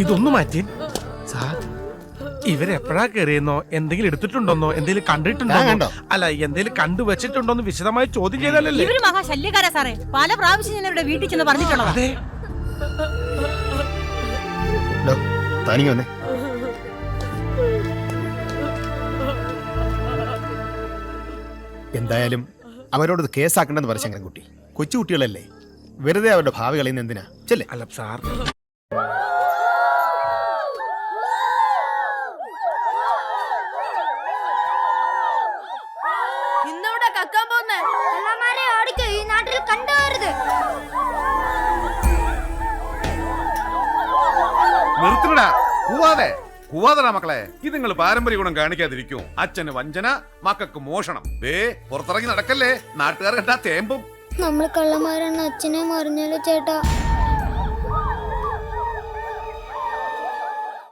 ഇതൊന്നു മാറ്റി സാർ. ഇവരെപ്പോഴാ കയറിയെന്നോ എന്തെങ്കിലും എടുത്തിട്ടുണ്ടോന്നോ എന്തെങ്കിലും കണ്ടിട്ടുണ്ടോ അല്ല എന്തെങ്കിലും കണ്ടുവച്ചിട്ടുണ്ടോന്ന് വിശദമായി ചോദ്യം ചെയ്താലല്ലേ. ഇവര് മഹാശല്യക്കാരാ സാറേ. പല പ്രാവശ്യം ഞാൻ ഇവിടെ വീട്ടിൽ ചെന്ന് പറഞ്ഞിട്ടുള്ളത്. അതെ. വന്നേ. എന്തായാലും അവരോട് കേസാക്കണ്ടെന്ന് പറ ശങ്കരൻകുട്ടി. കൊച്ചുകുട്ടികളല്ലേ, വെറുതെ അവരുടെ ഭാവി കളയുന്ന എന്തിനാ? ചെല്ലേ. അല്ല സാർ, ഇന്നിവിടെ കക്കാൻ പോന്നെ എല്ലാമാരെ ഓടിക്കോ, ഈ നാട്ടിൽ കണ്ടുവരുത്. നിർത്തണടാ, കൂവാതടാ മക്കളെ. ഇത് നിങ്ങൾ പാരമ്പര്യ ഗുണം കാണിക്കാതിരിക്കും. അച്ഛന് വഞ്ചന, മക്കൾക്ക് മോഷണം. പുറത്തിറങ്ങി നടക്കല്ലേ, നാട്ടുകാർ കണ്ടാ തേമ്പും. നമ്മൾ കള്ളന്മാരെന്ന് അച്ഛനെ അറിഞ്ഞാലോ ചേട്ടാ.